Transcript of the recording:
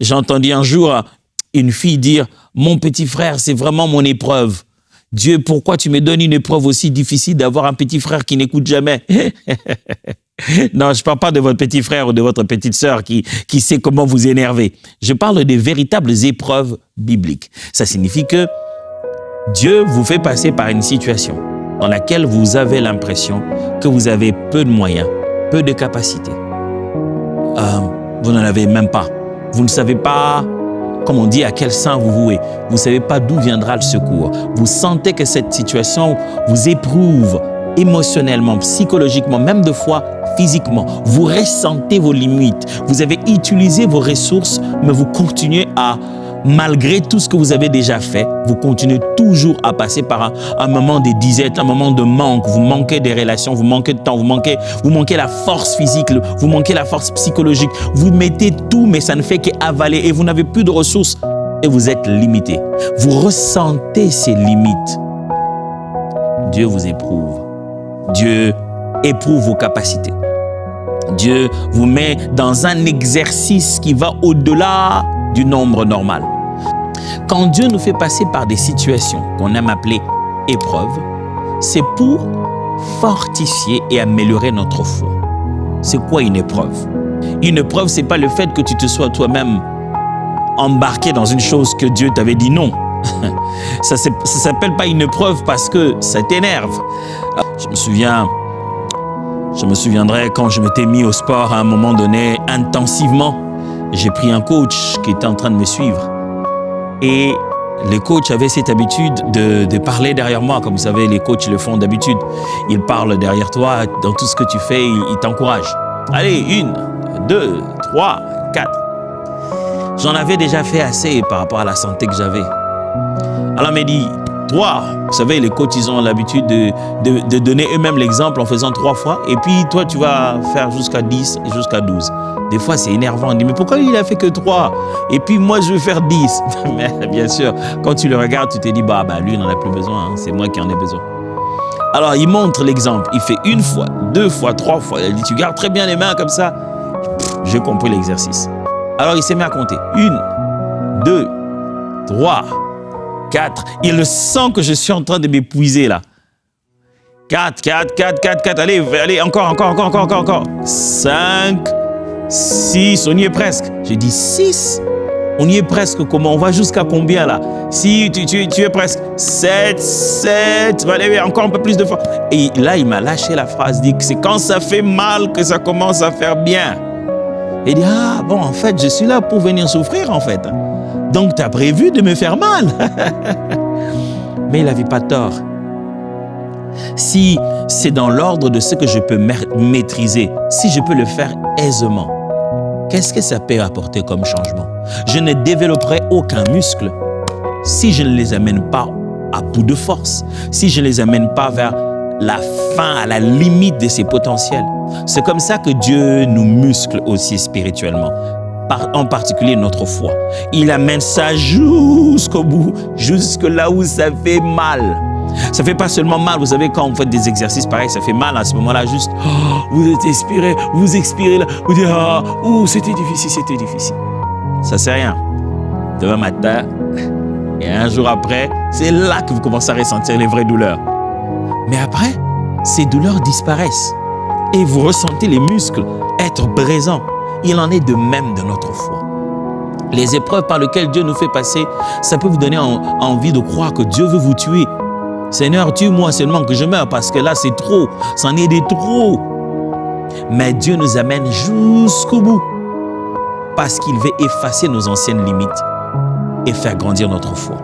J'ai entendu un jour une fille dire « Mon petit frère, c'est vraiment mon épreuve. Dieu, pourquoi tu me donnes une épreuve aussi difficile d'avoir un petit frère qui n'écoute jamais ?» Non, je ne parle pas de votre petit frère ou de votre petite sœur qui sait comment vous énerver. Je parle des véritables épreuves bibliques. Ça signifie que Dieu vous fait passer par une situation dans laquelle vous avez l'impression que vous avez peu de moyens, peu de capacités. Vous n'en avez même pas. Vous ne savez pas, comme on dit, à quel sein vous vouez. Vous ne savez pas d'où viendra le secours. Vous sentez que cette situation vous éprouve émotionnellement, psychologiquement, même de fois physiquement. Vous ressentez vos limites. Vous avez utilisé vos ressources, mais vous continuez à, malgré tout ce que vous avez déjà fait, vous continuez toujours à passer par un moment de disette, un moment de manque. Vous manquez des relations, vous manquez de temps, vous manquez la force physique, vous manquez la force psychologique. Vous mettez tout, mais ça ne fait qu'avaler et vous n'avez plus de ressources et vous êtes limité. Vous ressentez ces limites. Dieu vous éprouve. Dieu éprouve vos capacités. Dieu vous met dans un exercice qui va au-delà du nombre normal. Quand Dieu nous fait passer par des situations qu'on aime appeler épreuves, c'est pour fortifier et améliorer notre foi. C'est quoi une épreuve? Une épreuve, ce n'est pas le fait que tu te sois toi-même embarqué dans une chose que Dieu t'avait dit non. Ça ne s'appelle pas une épreuve parce que ça t'énerve. Je me souviendrai quand je m'étais mis au sport à un moment donné intensivement. J'ai pris un coach qui était en train de me suivre. Et les coachs avaient cette habitude de parler derrière moi. Comme vous savez, les coachs le font d'habitude. Ils parlent derrière toi. Dans tout ce que tu fais, ils t'encouragent. Allez, 1, 2, 3, 4. J'en avais déjà fait assez par rapport à la santé que j'avais. Alors il m'a dit, 3. Vous savez, les coachs, ils ont l'habitude de donner eux-mêmes l'exemple en faisant 3 fois. Et puis, toi, tu vas faire jusqu'à 10 et jusqu'à 12. Des fois, c'est énervant. On dit, mais pourquoi il a fait que 3? Et puis, moi, je veux faire 10. Mais bien sûr, quand tu le regardes, tu te dis, bah lui, il n'en a plus besoin. Hein. C'est moi qui en ai besoin. Alors, il montre l'exemple. Il fait 1 fois, 2 fois, 3 fois. Il dit, tu gardes très bien les mains comme ça. J'ai compris l'exercice. Alors, il s'est mis à compter. 1, 2, 3, 4. Il sent que je suis en train de m'épuiser là. 4. Allez, encore. 5, 6, on y est presque. J'ai dit 6. On y est presque comment? On va jusqu'à combien là? Si tu es presque. 7. Allez, encore un peu plus de fois. Et là, il m'a lâché la phrase. Il dit que c'est quand ça fait mal que ça commence à faire bien. Il dit, ah bon, en fait, je suis là pour venir souffrir en fait. Donc, tu as prévu de me faire mal. Mais il n'avait pas tort. Si c'est dans l'ordre de ce que je peux maîtriser, si je peux le faire aisément, qu'est-ce que ça peut apporter comme changement? Je ne développerai aucun muscle si je ne les amène pas à bout de force, si je ne les amène pas vers la fin, à la limite de ses potentiels. C'est comme ça que Dieu nous muscle aussi spirituellement. En particulier notre foi. Il amène ça jusqu'au bout, jusque là où ça fait mal. Ça fait pas seulement mal, vous savez, quand vous faites des exercices pareils, ça fait mal à ce moment-là, juste, vous expirez là, vous dites, c'était difficile. Ça c'est rien. Demain matin, et un jour après, c'est là que vous commencez à ressentir les vraies douleurs. Mais après, ces douleurs disparaissent et vous ressentez les muscles être présents. Il en est de même de notre foi. Les épreuves par lesquelles Dieu nous fait passer, ça peut vous donner envie de croire que Dieu veut vous tuer. Seigneur, tue-moi seulement que je meure parce que là, c'est trop. C'en est des trop. Mais Dieu nous amène jusqu'au bout parce qu'il veut effacer nos anciennes limites et faire grandir notre foi.